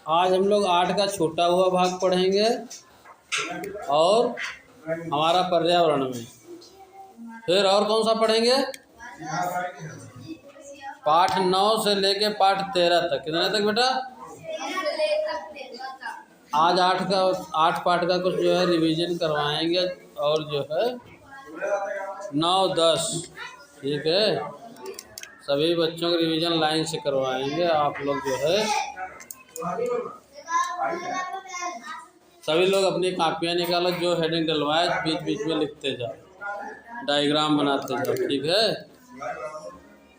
आज हम लोग 8 का छोटा हुआ भाग पढ़ेंगे और हमारा पर्यावरण में। फिर और कौन सा पढ़ेंगे? पाठ 9 से लेके पाठ 13 तक। कितने तक बेटा? आज 8 पाठ का कुछ जो है रिवीजन करवाएंगे और जो है 9, 10, ठीक है। सभी बच्चों को रिवीजन लाइन से करवाएंगे। आप लोग जो है सभी लोग अपनी कापियाँ निकालो, जो हेडिंग डलवाए बीच बीच में लिखते जाओ, डायग्राम बनाते जाओ, ठीक है।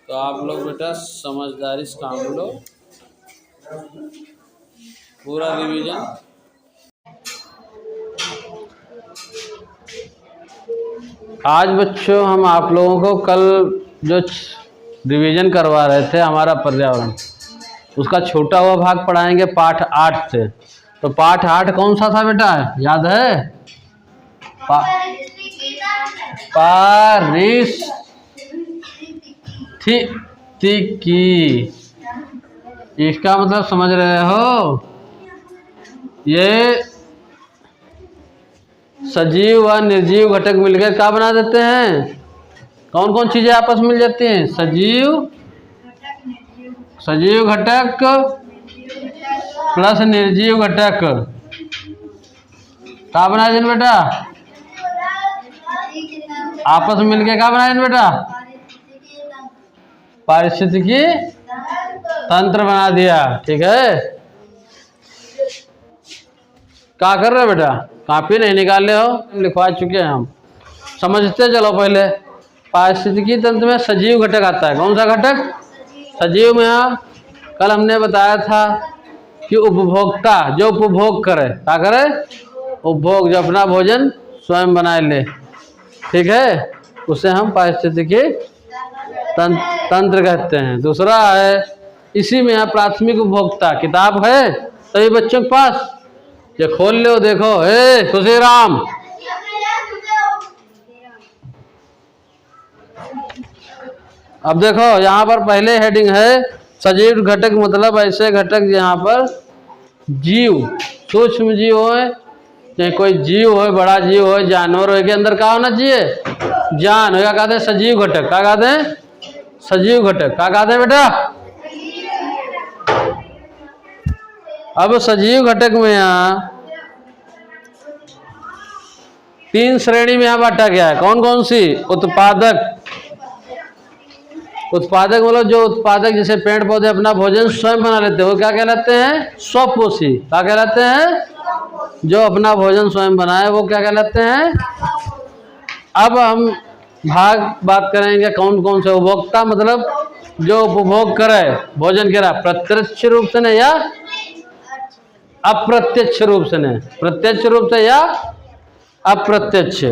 तो आप लोग बेटा समझदारी से काम लो, पूरा रिवीजन। आज बच्चों हम आप लोगों को कल जो रिवीजन करवा रहे थे हमारा पर्यावरण, उसका छोटा हुआ भाग पढ़ाएंगे पाठ 8 से। तो पाठ 8 कौन सा था बेटा, याद है? पारिस्थितिकी। इसका मतलब समझ रहे हो? ये सजीव व निर्जीव घटक मिलकर क्या बना देते हैं? कौन कौन चीजें आपस में मिल जाती हैं? सजीव घटक प्लस निर्जीव घटक क्या बना दें बेटा? आपस में मिलकर क्या बना दें बेटा? पारिस्थितिकी तंत्र बना दिया, ठीक है। क्या कर रहे हो बेटा? कापी नहीं निकाल रहे हो? लिखवा चुके हैं हम, समझते चलो। पहले पारिस्थितिकी तंत्र में सजीव घटक आता है। कौन सा घटक? सजीव में कल हमने बताया था कि उपभोक्ता जो उपभोग करे, क्या करे? उपभोग, जो अपना भोजन स्वयं बनाए ले, ठीक है, उसे हम पारिस्थितिकी तंत्र कहते हैं। दूसरा है इसी में है प्राथमिक उपभोक्ता। किताब है सभी बच्चों के पास? ये खोल लो, देखो। खुशी राम, अब देखो यहाँ पर पहले हेडिंग है सजीव घटक, मतलब ऐसे घटक यहाँ पर जीव, सूक्ष्म जीव हो, चाहे कोई जीव हो, बड़ा जीव हो, जानवर हो, के अंदर क्या होना चाहिए? जान हो। क्या कहते हैं? सजीव घटक। क्या कहते हैं? सजीव घटक। क्या कहते हैं बेटा? अब सजीव घटक में यहाँ 3 श्रेणी में यहाँ बांटा गया है। कौन कौन सी? उत्पादक मतलब जो उत्पादक, जैसे पेड़ पौधे अपना भोजन स्वयं बना लेते हैं, वो क्या कहलाते हैं? स्वपोषी। क्या कहलाते हैं? जो अपना भोजन स्वयं बनाए वो क्या कहलाते हैं? अब हम बात करेंगे कौन कौन से उपभोक्ता, मतलब जो उपभोग करे भोजन के, प्रत्यक्ष रूप से नहीं या अप्रत्यक्ष रूप से नहीं, प्रत्यक्ष रूप से या अप्रत्यक्ष।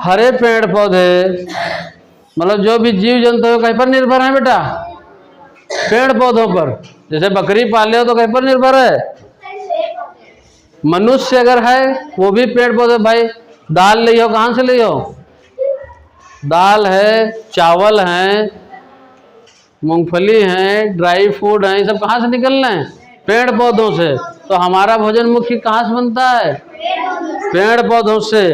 हरे पेड़ पौधे, मतलब जो भी जीव जंतु है कहीं पर निर्भर है बेटा? पेड़ पौधों पर। जैसे बकरी पाले हो तो कहीं पर निर्भर है? मनुष्य अगर है वो भी पेड़ पौधे। भाई दाल ले हो, कहाँ से ले हो? दाल है, चावल है, मूंगफली है, ड्राई फ्रूट है, ये सब कहाँ से निकल रहे हैं? पेड़ पौधों से। तो हमारा भोजन मुख्य कहाँ से बनता है? पेड़ पौधों से।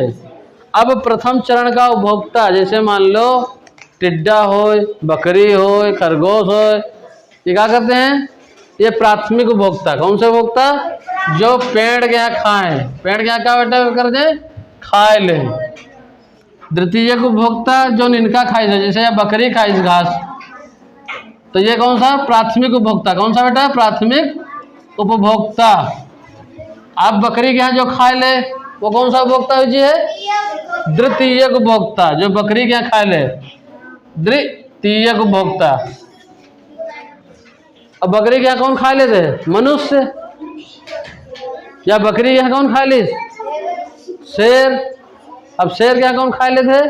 अब प्रथम चरण का उपभोक्ता, जैसे मान लो टिड्डा हो, बकरी हो, खरगोश हो, ये क्या करते हैं? ये प्राथमिक उपभोक्ता। कौन से उपभोक्ता? जो पेड़ के यहाँ खाए, पेड़ के यहाँ क्या बेटा कर दे? खाए ले। द्वितीयक उपभोक्ता जो इनका खाई से, जैसे बकरी खाई घास, तो ये कौन सा? प्राथमिक उपभोक्ता। कौन सा बेटा? प्राथमिक उपभोक्ता। अब बकरी के यहाँ जो खाए ले वो कौन सा उपभोक्ता है? द्वितीयक उपभोक्ता। जो बकरी के यहाँ खाए ले, द्वितीयक उपभोक्ता। अब बकरी के यहाँ कौन खा लेते? मनुष्य। या बकरी के यहाँ कौन खा ली? शेर। अब शेर के यहाँ कौन खा लेते?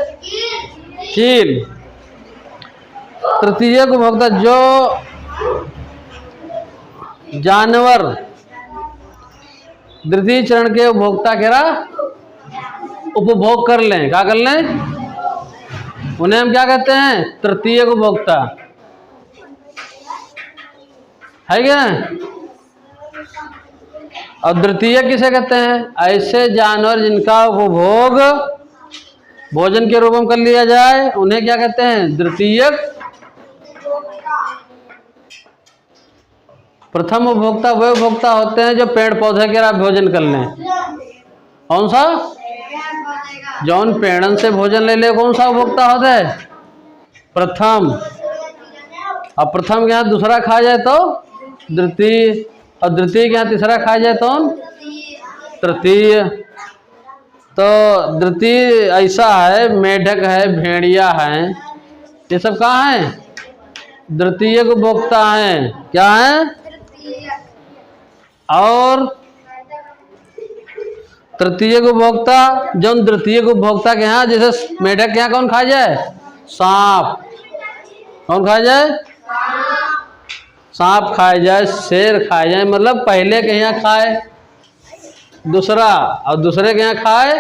चील। तृतीयक उपभोक्ता जो जानवर द्वितीय चरण के उपभोक्ता के उपभोग कर लें, क्या कर लें? उन्हें हम क्या कहते हैं? तृतीयक उपभोक्ता। है क्या? और द्वितीयक किसे कहते हैं? ऐसे जानवर जिनका उपभोग भोजन के रूप में कर लिया जाए उन्हें क्या कहते हैं? द्वितीयक। प्रथम उपभोक्ता वे उपभोक्ता होते हैं जो पेड़ पौधे के भोजन कर लें। कौन सा? जौन पेड़न से भोजन ले ले, कौन सा उपभोक्ता होता है? प्रथम। अब प्रथम के यहाँ दूसरा खा जाए तो द्वितीय, और द्वितीय के यहाँ तीसरा खा जाए तो तृतीय। तो द्वितीय ऐसा है, मेढक है, भेड़िया है, ये सब कहाँ है? द्वितीय उपभोक्ता हैं। क्या है? और तृतीय उपभोक्ता, जो द्वितीय उपभोक्ता के यहाँ, जैसे मेढक के यहाँ कौन खा जाए? सांप। कौन खा जाए? सांप खाए जाए, शेर खाए जाए, मतलब पहले के यहाँ खाए दूसरा और दूसरे के यहाँ खाए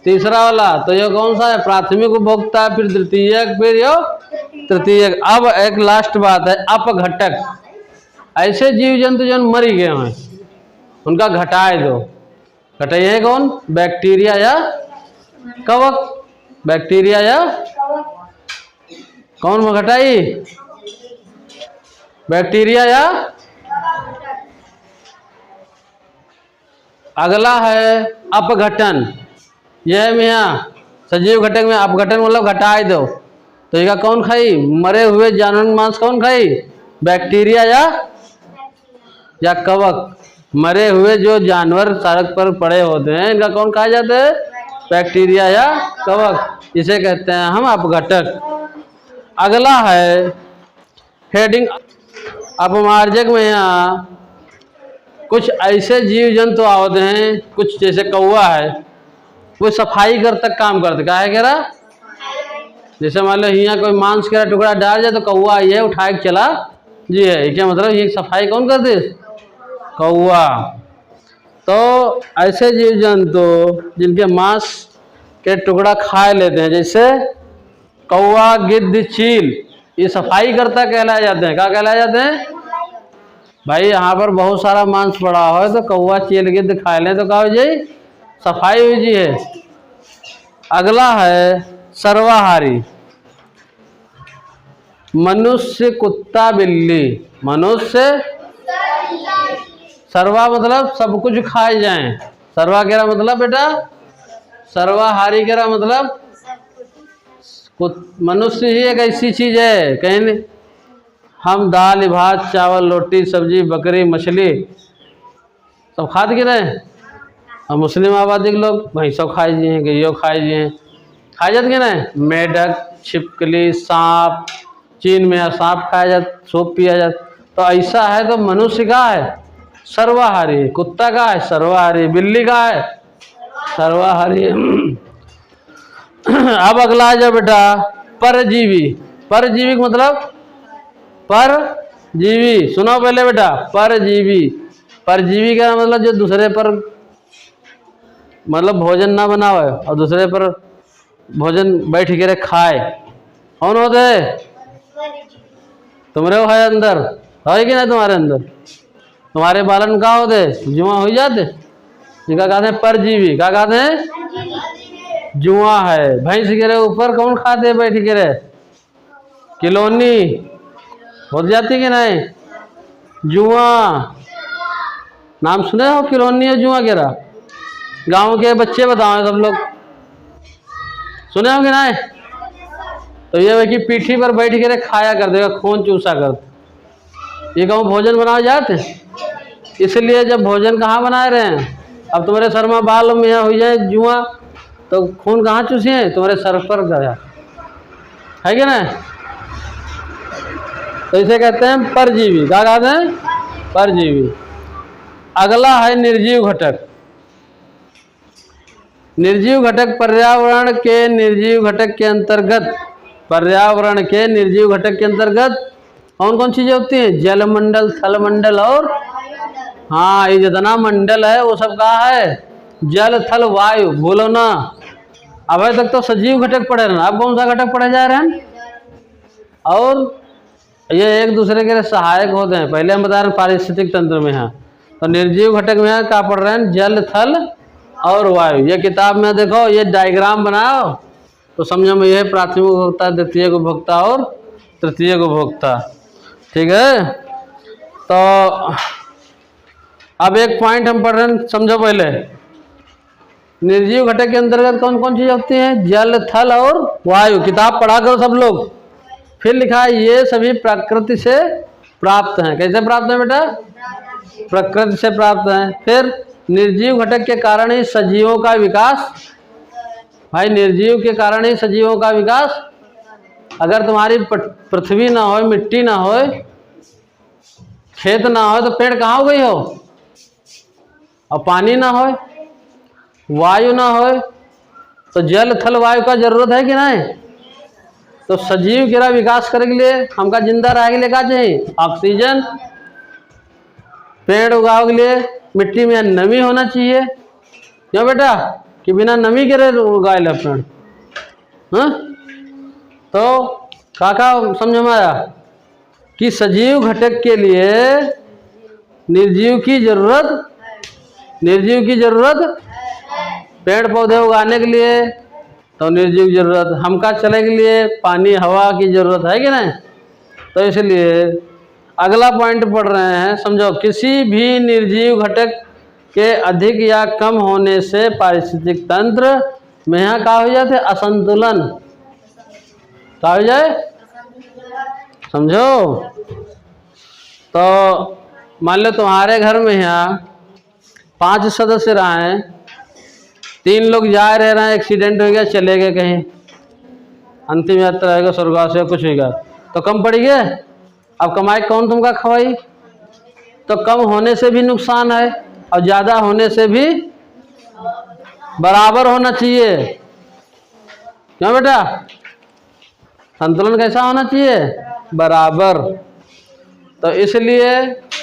तीसरा वाला। तो ये कौन सा है? प्राथमिक उपभोक्ता, फिर द्वितीयक, फिर यो तृतीयक। अब एक लास्ट बात है, अपघटक। ऐसे जीव जंतु जो मरी गए हैं उनका घटाए दो। घटाइए कौन? बैक्टीरिया या कवक। बैक्टीरिया या कौन घटाई? बैक्टीरिया या। अगला है अपघटन। यह में यहाँ सजीव घटक में अपघटन मतलब घटाए दो। तो ये कौन खाई? मरे हुए जानवर मांस कौन खाई? बैक्टीरिया या कवक। मरे हुए जो जानवर सड़क पर पड़े होते हैं इनका कौन खाया जाता है? बैक्टीरिया या कवक। इसे कहते हैं हम अपघटक। अगला है हेडिंग अपमार्जक में यहाँ कुछ ऐसे जीव जंतु होते हैं, कुछ जैसे कौवा है, वो सफाई कर तक काम करते। क्या है कह रहा? जैसे मान लो यहाँ कोई मांस का टुकड़ा डाल जाए तो कौवा ये उठा के चला जी है। क्या मतलब? ये सफाई कौन करते? कौवा। तो ऐसे जीव जंतु जिनके मांस के टुकड़ा खा लेते हैं, जैसे कौवा, गिद्ध, चील, ये सफाई करता कहलाए जाते हैं। क्या कहलाए जाते हैं? भाई यहाँ पर बहुत सारा मांस पड़ा हो तो कौवा, चील, गिद्ध खा लें तो क्या हो जाए? सफाई हुई जी है। अगला है सर्वाहारी। मनुष्य, कुत्ता, बिल्ली। मनुष्य, सर्वा मतलब सब कुछ खाए जाएं। सर्वा कह रहा मतलब बेटा, सर्वाहारी कह रहा मतलब मनुष्य ही एक ऐसी चीज है, कहीं हम दाल, भात, चावल, रोटी, सब्जी, बकरी, मछली सब खाते कि नहीं? और मुस्लिम आबादी के लोग भाई सब खाए जी हैं, गैयो खाए जी हैं, खाए जाते कि नहीं? मेढक, छिपकली, सांप, चीन में सांप खाया जाता, सूप पिया जाता। तो ऐसा है तो मनुष्य का है सर्वाहारी, कुत्ता का है सर्वाहारी, बिल्ली का है सर्वाहारी। अब अगला है जो बेटा परजीवी। परजीवी मतलब परजीवी, सुनो पहले बेटा, परजीवी। परजीवी का मतलब जो दूसरे पर मतलब भोजन ना बनावे और दूसरे पर भोजन बैठ के खाए। कौन होते है? तुम्हारे वो है अंदर, है कि नहीं? तुम्हारे अंदर तुम्हारे बालन का होते जुआ हो जाते, जिनका कहते हैं परजीवी। क्या कहते हैं? जुआ है। भैंस के ऊपर कौन खाते बैठ के? किलोनी हो जाती कि नहीं? जुआ नाम सुने हो? किलोनी और जुआ केरा गांव के बच्चे बताओ, सब लोग सुने हो कि नहीं? तो ये है कि पीठी पर बैठ के खाया कर देगा, खून चूसा कर। ये कहूँ भोजन बनाए जाते, इसलिए जब भोजन कहाँ बनाए रहे हैं? अब तुम्हारे सर में बाल में यहाँ हो जाए जुआ तो खून कहाँ चूसे हैं? तुम्हारे सर पर गया है कि नहीं? तो इसे कहते हैं परजीवी। क्या कहते हैं? परजीवी। अगला है निर्जीव घटक। निर्जीव घटक पर्यावरण के निर्जीव घटक के अंतर्गत, पर्यावरण के निर्जीव घटक के अंतर्गत कौन कौन चीजें होती हैं? जलमंडल, थलमंडल और हाँ, ये जितना मंडल है वो सब कहा है? जल, थल, वायु। बोलो ना, अभी तक तो सजीव घटक पढ़े रहे, अब कौन सा घटक पढ़े जा रहे हैं? और ये एक दूसरे के लिए सहायक होते हैं। पहले हम बता रहे हैं पारिस्थितिक तंत्र में है, तो निर्जीव घटक में क्या पढ़ रहे हैं, जल, थल और वायु। ये किताब में देखो ये डायग्राम बनाओ तो समझो में ये प्राथमिक उपभोक्ता, द्वितीयक उपभोक्ता और तृतीयक उपभोक्ता। ठीक है, तो अब एक पॉइंट हम पढ़ रहे हैं, समझो पहले निर्जीव घटक के अंतर्गत कौन कौन चीज होती है, जल, थल और वायु। किताब पढ़ा करो सब लोग। फिर लिखा है ये सभी प्रकृति से प्राप्त हैं। कैसे प्राप्त हैं बेटा, प्रकृति से प्राप्त हैं। फिर निर्जीव घटक के कारण ही सजीवों का विकास। भाई निर्जीव के कारण ही सजीवों का विकास। अगर तुम्हारी पृथ्वी ना हो, मिट्टी ना हो, खेत ना हो तो पेड़ कहाँ हो गई हो, और पानी ना हो, वायु ना हो तो जल, थल, वायु का जरूरत है कि नहीं। तो सजीव के विकास करने के लिए हमका जिंदा रहने के लिए क्या चाहिए, ऑक्सीजन। पेड़ उगाओ के लिए मिट्टी में नमी होना चाहिए। क्यों बेटा, कि बिना नमी के उगाए ले पेड़। हाँ, तो काका समझ में आया कि सजीव घटक के लिए निर्जीव की जरूरत, निर्जीव की जरूरत, पेड़ पौधे उगाने के लिए तो निर्जीव की जरूरत, हमका चलने के लिए पानी हवा की जरूरत है कि नहीं। तो इसलिए अगला पॉइंट पढ़ रहे हैं, समझो किसी भी निर्जीव घटक के अधिक या कम होने से पारिस्थितिक तंत्र में यहाँ क्या हो जाते, असंतुलन। क्या हो जाए, समझो। तो मान लो तुम्हारे घर में यहाँ 5 सदस्य रहे, 3 लोग जा रहे हैं, एक्सीडेंट हो गया, चले गए कहीं, अंतिम यात्रा होगा, स्वर्गवास या कुछ होगा, तो कम पड़ी गए। अब कमाई कौन तुमका खवाई। तो कम होने से भी नुकसान है और ज़्यादा होने से भी बराबर होना चाहिए। क्यों बेटा, संतुलन कैसा होना चाहिए, बराबर। तो इसलिए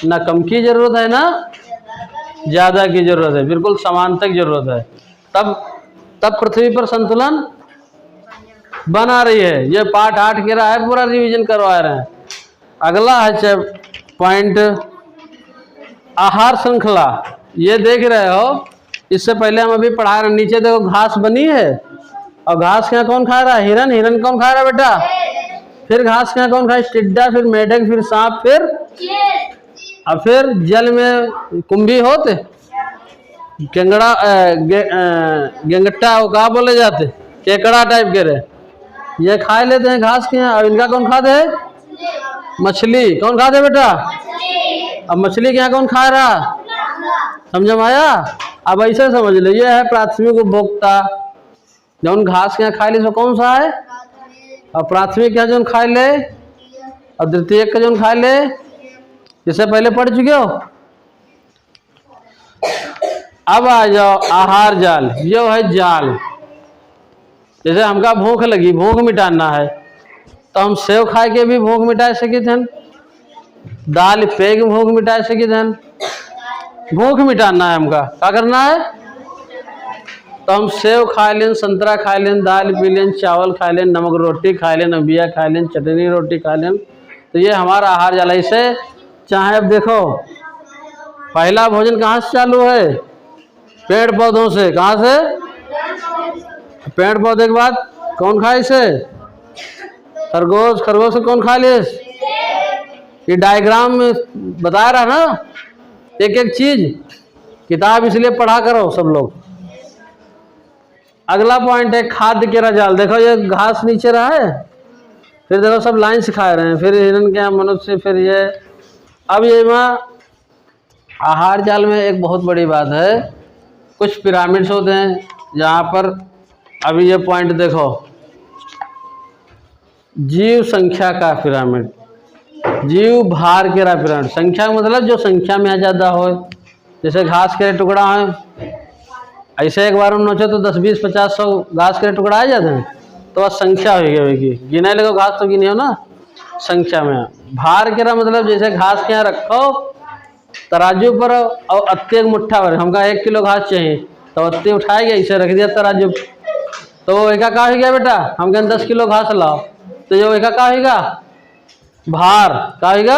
ना कम की जरूरत है ना ज़्यादा की जरूरत है, बिल्कुल समानता की जरूरत है। तब पृथ्वी पर संतुलन बना रही है। ये पाठ 8 के रहा है, पूरा रिवीजन करवा रहे हैं। अगला है पॉइंट आहार श्रृंखला। ये देख रहे हो, इससे पहले हम अभी पढ़ा रहे, नीचे देखो घास बनी है, और घास के यहाँ कौन खा रहा है, हिरन। हिरन कौन खा रहा है बेटा, फिर घास के यहाँ कौन खाए, टिड्डा, फिर मेढक, फिर सांप, फिर जल में कुंभी होते, गेंगड़ा, गेंगट्टा वो क्या बोले जाते, केकड़ा टाइप के रहे, ये खा लेते हैं घास के यहाँ। और इनका कौन खाते है, मछली। कौन खाते बेटा, अब मछली के यहाँ कौन खा रहा, समझ में आया। अब ऐसे समझ लो, ये है प्राथमिक उपभोक्ता, जौन घास के यहाँ खा ले तो कौन सा है, और प्राथमिक क्या जौन खा ले, और द्वितीयक का जौन खा ले, जिससे पहले पढ़ चुके हो। अब आ जाओ आहार जाल। ये है जाल, जैसे हमका भूख लगी, भूख मिटाना है, तो हम सेव खा के भी भूख मिटा सके थे, दाल पे के भूख मिटा सके थे। भूख मिटाना है हमका, क्या करना है, तो हम सेव खा लें, संतरा खा लें, दाल पी लें, चावल खा लें, नमक रोटी खा लें, नबिया खा लें, चटनी रोटी खा लें, तो ये हमारा आहार जाल। इसे चाहे अब देखो पहला भोजन कहाँ से चालू है, पेड़ पौधों से। कहाँ से, पेड़ पौधे के बाद कौन खाए इसे, खरगोश। खरगोश से कौन खा ले, ये डायग्राम में बता रहा ना एक एक चीज। किताब इसलिए पढ़ा करो सब लोग। अगला पॉइंट है खाद्य केरा जाल। देखो ये घास नीचे रहा है, फिर देखो सब लाइन से खा रहे हैं, फिर हिरन के मनुष्य, फिर ये। अब ये आहार जाल में एक बहुत बड़ी बात है, कुछ पिरामिड्स होते हैं जहाँ पर, अभी ये पॉइंट देखो, जीव संख्या का पिरामिड, जीव भार के पिरामिड। संख्या मतलब जो संख्या में ज़्यादा हो, जैसे घास के टुकड़ा है, ऐसे एक बार हम नोचे तो 10, 20, 50, 100 घास के टुकड़ा आ जाते हैं, तो वह संख्या होगी। गिने लगो घास तो गिने हो ना, संख्या में। भार के मतलब जैसे घास के यहाँ रखो तराजू पर, और अत्ते एक मुट्ठा भर, हमका 1 किलो घास चाहिए, तो अत्ते उठाएगा, इसे रख दिया तराजू, तो वो एका का हो गया बेटा, हम कहते 10 किलो घास लाओ, तो जो एका का होगा भार क्या होगा?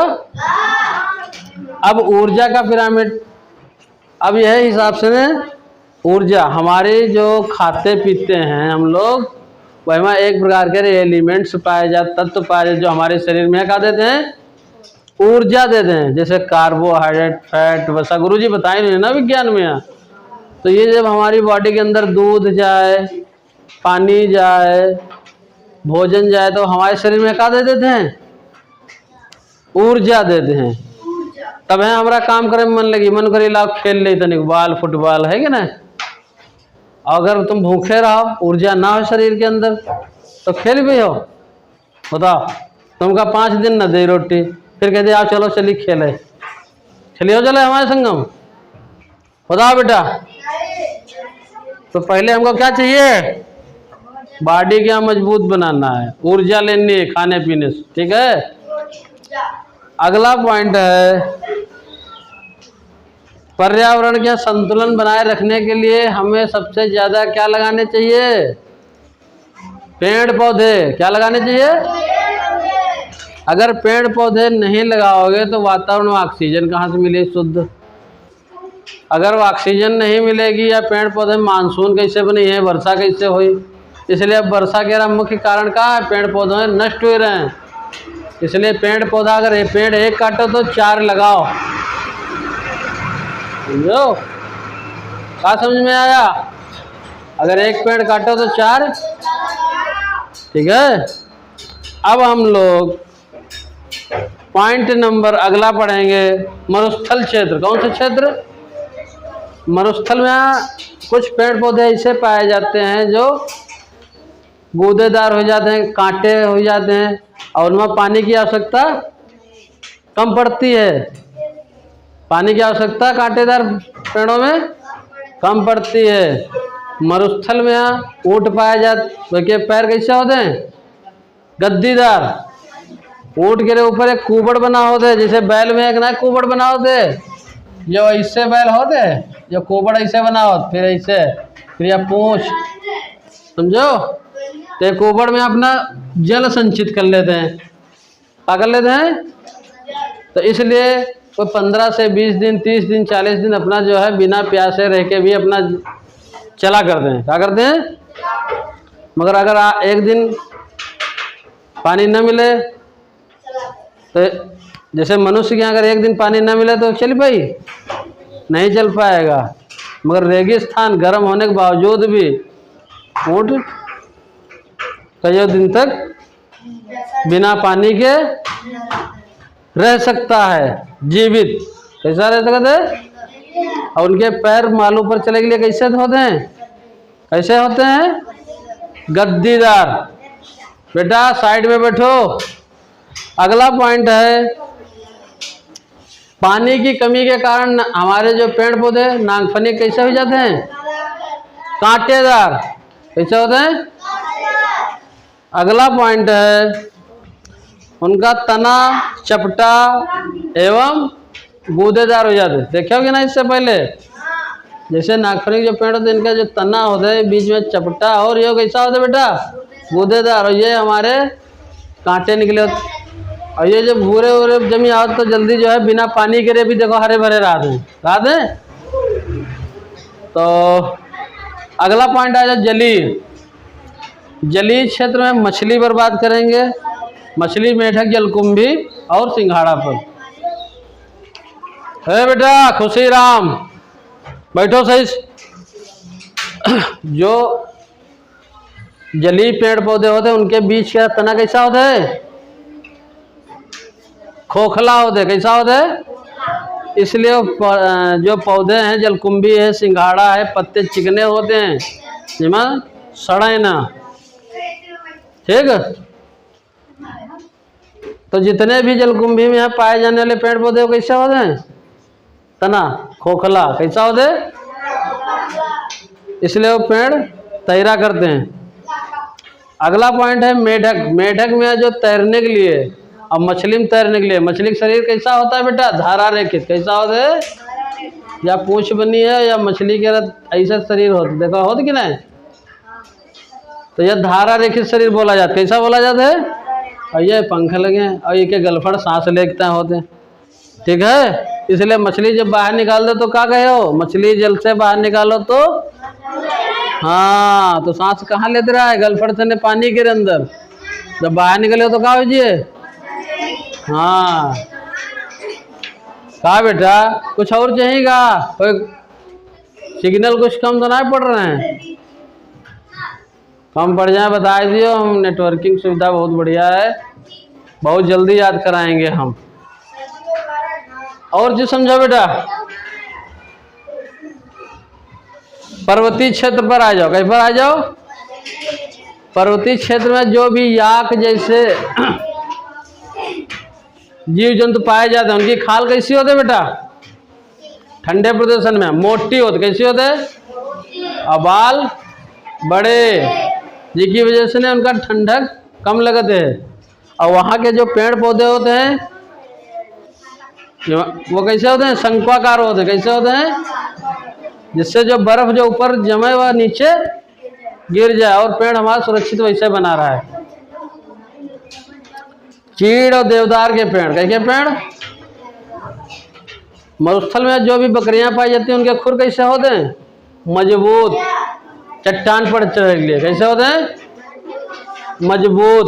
अब ऊर्जा का पिरामिड, अब यह हिसाब से न ऊर्जा हमारे जो खाते पीते हैं हम लोग, वह एक प्रकार के एलिमेंट्स पाए जाते, तत्व पाए जाते जो हमारे शरीर में क्या देते हैं? ऊर्जा देते हैं। जैसे कार्बोहाइड्रेट, फैट, वसा गुरुजी बताए नहीं ना विज्ञान में। तो ये जब हमारी बॉडी के अंदर दूध जाए, पानी जाए, भोजन जाए, तो हमारे शरीर में क्या दे देते हैं? ऊर्जा देते हैं। तब है हमारा काम करे मन लगी, मन करे लाओ खेल ले तनिक बॉल फुटबॉल, है कि ना? अगर तुम भूखे रहो, ऊर्जा ना हो शरीर के अंदर, तो खेल भी हो? बताओ, तुमका 5 दिन न दे रोटी, फिर कहते आओ चलो चलिए खेले, चलिए चले हमारे संगम, बताओ बेटा। तो पहले हमको क्या चाहिए? बॉडी क्या मजबूत बनाना है, ऊर्जा लेनी है खाने पीने से, ठीक है। अगला पॉइंट है पर्यावरण का संतुलन बनाए रखने के लिए हमें सबसे ज्यादा क्या लगाने चाहिए? पेड़ पौधे। क्या लगाने चाहिए? अगर पेड़ पौधे नहीं लगाओगे तो वातावरण में ऑक्सीजन कहाँ से मिले शुद्ध? अगर ऑक्सीजन नहीं मिलेगी या पेड़ पौधे, मानसून कैसे बनी है, वर्षा कैसे हुई? इसलिए अब वर्षा का मुख्य कारण क्या है? पेड़ पौधे नष्ट हो रहे हैं। इसलिए पेड़ पौधा, अगर पेड़ एक काटो तो 4 लगाओ, समझो? क्या समझ में आया? अगर एक पेड़ काटो तो 4, ठीक है। अब हम लोग पॉइंट नंबर अगला पढ़ेंगे, मरुस्थल क्षेत्र। कौन से क्षेत्र? मरुस्थल में कुछ पेड़ पौधे ऐसे पाए जाते हैं जो गूदेदार हो जाते हैं, कांटे हो जाते हैं, और उनमें पानी की आवश्यकता कम पड़ती है। पानी की आवश्यकता कांटेदार पेड़ों में कम पड़ती है। मरुस्थल में ऊंट पाए जाते, के पैर कैसे होते हैं? गद्दीदार। ऊंट के ऊपर एक कुबड़ बना होते है, जैसे बैल में एक ना कुबड़ बना होते, जो ऐसे बैल होते, जो कुबड़ ऐसे बना हो, फिर ऐसे, फिर यह पूंछ, समझो? तो कुबड़ में अपना जल संचित कर लेते हैं। क्या कर लेते हैं? तो इसलिए वो 15 से 20 दिन, 30 दिन, 40 दिन अपना जो है बिना प्यासे रह के भी अपना चला करते हैं। क्या करते हैं? मगर अगर एक दिन पानी न मिले, तो जैसे मनुष्य के अगर एक दिन पानी न मिले तो चल पाई? नहीं चल पाएगा। मगर रेगिस्तान गर्म होने के बावजूद भी ऊँट कई दिन तक बिना पानी के रह सकता है, जीवित। कैसा रह सकते हैं? और उनके पैर मालूम पर चले के लिए कैसे होते हैं? कैसे होते हैं? गद्दीदार। बेटा साइड में बैठो। अगला पॉइंट है, पानी की कमी के कारण हमारे जो पेड़ पौधे नागफनी कैसे हो जाते हैं? कांटेदार। कैसे होते हैं? अगला पॉइंट है, उनका तना चपटा एवं गूदेदार हो जाते। देखे होगे ना इससे पहले, जैसे नागफनी के जो पेड़ होते हैं, इनका जो तना होता है बीच में चपटा, और ये कैसा होता है बेटा? गूदेदार। और ये हमारे कांटे निकले होते, और ये जब भूरे वूरे जमी आओ तो जल्दी जो है बिना पानी के भी देखो हरे भरे रात हैं। तो अगला पॉइंट आ जाए जलीय। जलीय क्षेत्र में मछली बर्बाद करेंगे, मछली, मेढक, जलकुंभी और सिंघाड़ा पर। है बेटा खुशी राम, बैठो सही। जो जलीय पेड़ पौधे होते हैं उनके बीच का तना कैसा होता है? खोखला होता है। कैसा होता है? इसलिए जो पौधे हैं, जलकुंभी है, सिंघाड़ा है, पत्ते चिकने होते हैं, जिसमें सड़े ना, ठीक है। तो जितने भी जलकुंभी में पाए जाने वाले पेड़ पौधे कैसे होते हैं? तना खोखला। कैसा होते हैं? इसलिए वो पेड़ तैरा करते हैं। अगला पॉइंट है मेढक। मेढक में जो तैरने के लिए, अब मछली में तैरने के लिए, मछली का शरीर कैसा होता है बेटा? धारा रेखित। कैसा होता है? या पूंछ बनी है या मछली के ऐसा शरीर होता है, देखो होता कि नहीं? तो यह धारा रेखित शरीर बोला जाता है। कैसा बोला जाता है? और ये पंखे लगे हैं और ये के गलफड़ सांस लेते होते हैं, ठीक है। इसलिए मछली जब बाहर निकाल दो तो क्या कहे हो, मछली जल से बाहर निकालो तो हाँ, तो सांस कहाँ लेते रहा है, गलफड़ से ने पानी के अंदर, जब बाहर निकले तो क्या होजिए। हाँ कहा बेटा कुछ और चाहिएगा, कोई सिग्नल कुछ कम तो नहीं पड़ रहे हैं, कम पड़ जाए बता दियो, हम नेटवर्किंग सुविधा बहुत बढ़िया है, बहुत जल्दी याद कराएंगे हम। और जो समझो बेटा, पर्वतीय क्षेत्र पर आ जाओ, कहीं पर आ जाओ, पर्वतीय क्षेत्र में जो भी याक जैसे जीव जंतु पाए जाते हैं उनकी खाल कैसी होती है बेटा, ठंडे प्रदेशन में मोटी होती, कैसी होते है, और बाल बड़े, जिसकी वजह से ना उनका ठंडक कम लगते है। और वहाँ के जो पेड़ पौधे होते हैं वो कैसे होते हैं, शंक्वाकार होते हैं, कैसे होते हैं, जिससे जो बर्फ जो ऊपर जमे हुआ नीचे गिर जाए और पेड़ हमारा सुरक्षित वैसे बना रहा है। चीड़ और देवदार के पेड़, कैसे पेड़, मरुस्थल में जो भी बकरियां पाई जाती हैं उनके खुर कैसे होते हैं, मजबूत, चट्टान पर चढ़ने के लिए कैसे होते हैं, मजबूत।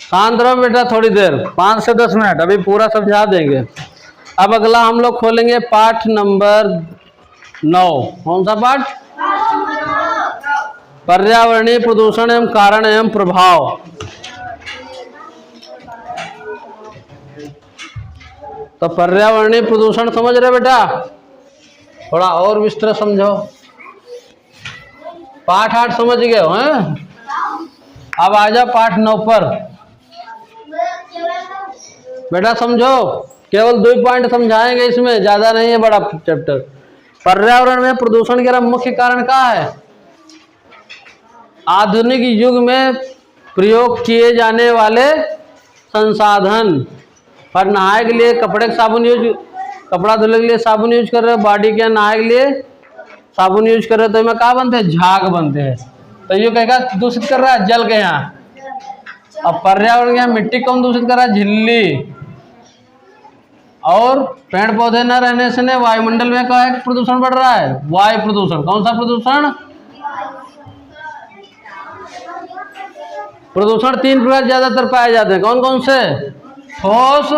शांत रहो बेटा थोड़ी देर, 5 से 10 मिनट, अभी पूरा समझा देंगे। अब अगला हम लोग खोलेंगे पाठ नंबर 9। कौन सा पाठ, पर्यावरणीय प्रदूषण एवं कारण एवं प्रभाव। तो पर्यावरणीय प्रदूषण समझ रहे बेटा, थोड़ा और विस्तृत समझो, पाठ 8 समझ गए हो हैं? अब आ जाओ पाठ 9 पर बेटा, समझो, केवल 2 पॉइंट समझाएंगे इसमें, ज्यादा नहीं है, बड़ा चैप्टर। पर्यावरण में प्रदूषण का मुख्य कारण क्या है, आधुनिक युग में प्रयोग किए जाने वाले संसाधन, पर नहाए के लिए कपड़े का साबुन यूज, कपड़ा धोने के लिए साबुन यूज कर रहे हो, बॉडी के नहाए के लिए साबुन यूज कर रहे हो, तो इनमें क्या बनते हैं, झाग बनते हैं, तो ये कहेगा दूषित कर रहा है जल के यहाँ। अब पर्यावरण के यहाँ मिट्टी कौन दूषित कर रहा है, झिल्ली, और पेड़ पौधे न रहने से वायुमंडल में क्या है, प्रदूषण बढ़ रहा है, वायु प्रदूषण। कौन सा प्रदूषण, प्रदूषण 3 प्रकार ज्यादातर पाए जाते हैं, कौन कौन से, ठोस,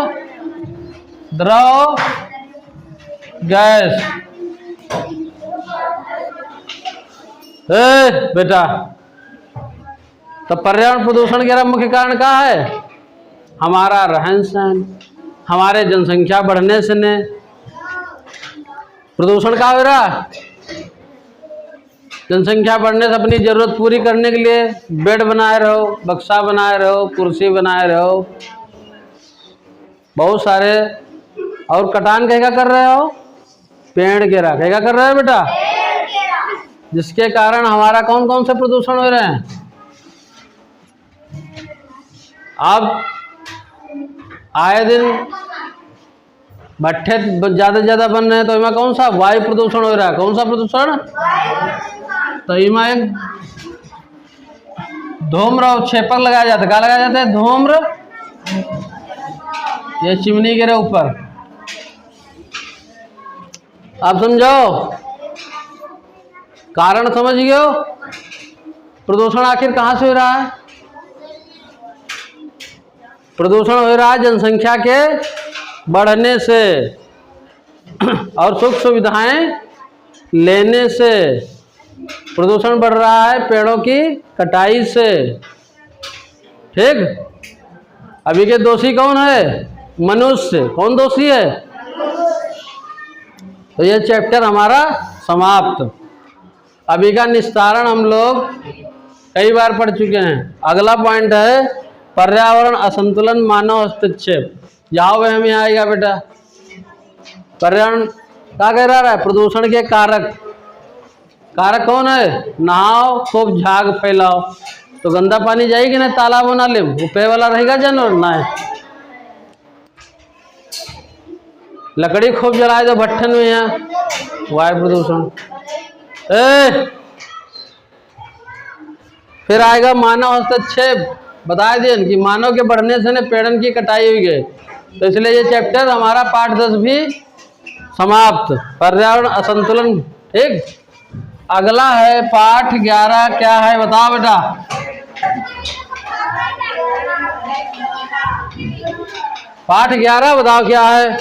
द्रव, गैस। बेटा तो पर्यावरण प्रदूषण का मुख्य कारण क्या है, हमारा रहन सहन, हमारे जनसंख्या बढ़ने से ने प्रदूषण का हो रहा, जनसंख्या बढ़ने से अपनी जरूरत पूरी करने के लिए बेड बनाए रहो, बक्सा बनाए रहो, कुर्सी बनाए रहो, बहुत सारे, और कटान क्या कर रहे हो, पेड़ गिरा, क्या कर रहे हो बेटा, जिसके कारण हमारा कौन कौन से प्रदूषण हो रहे हैं। अब आए दिन भट्ठे ज्यादा से ज्यादा बन रहे हैं, तो इनमें कौन सा वायु प्रदूषण हो रहा है, कौन सा प्रदूषण, तो इनमें एक धूम्र और छेपर लगाया जाता है, क्या लगाया जाता है, धूम्र, ये चिमनी गिरे ऊपर। आप समझो, कारण समझ गए हो, प्रदूषण आखिर कहाँ से हो रहा है, प्रदूषण हो रहा है जनसंख्या के बढ़ने से और सुख सुविधाएं लेने से, प्रदूषण बढ़ रहा है पेड़ों की कटाई से, ठीक। अभी के दोषी कौन है, मनुष्य, कौन दोषी है, तो यह चैप्टर हमारा समाप्त। अभी का निस्तारण हम लोग कई बार पढ़ चुके हैं। अगला पॉइंट है पर्यावरण असंतुलन मानव हस्तक्षेप, जाओ वह हमें आएगा बेटा। पर्यावरण क्या कह रहा है, प्रदूषण के कारक, कारक कौन है, नहाओ खूब झाग फैलाओ, तो गंदा पानी जाएगी ना तालाब बना ले, वो पे वाला रहेगा जानवर ना है। लकड़ी खूब जलाए दो भट्ठन में, यहाँ वायु प्रदूषण। फिर आएगा मानव हस्तक्षेप, बता दें कि मानव के बढ़ने से न पेड़न की कटाई हुई है। तो इसलिए ये चैप्टर हमारा पाठ 10 भी समाप्त। पर्यावरण असंतुलन। ठीक, अगला है पाठ 11। क्या है बताओ बेटा? पाठ 11 बताओ क्या है?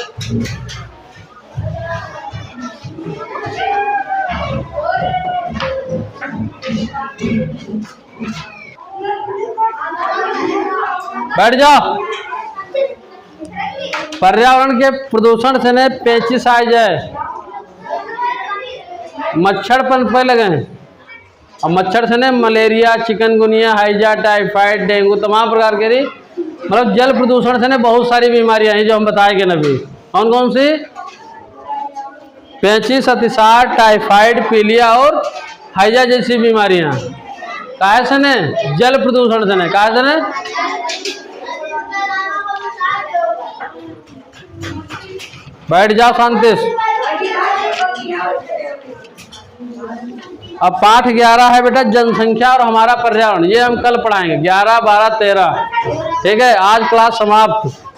बैठ जाओ। पर्यावरण के प्रदूषण से ने पेस्टिसाइड है, मच्छर पनपे लगे हैं। और मच्छर से ने मलेरिया, चिकनगुनिया, हैजा, टाइफाइड, डेंगू तमाम प्रकार के मतलब जल प्रदूषण से ने बहुत सारी बीमारियां हैं जो हम बताएंगे ना अभी। कौन कौन सी? पेचिस, अतिसार, टाइफाइड, पीलिया और हैजा जैसी बीमारियां। काहे से ने? जल प्रदूषण से ने। काहे से ने? बैठ जाओ शांति से। अब पाठ 11 है बेटा जनसंख्या और हमारा पर्यावरण। ये हम कल पढ़ाएंगे 11, 12, 13। ठीक है, आज क्लास समाप्त।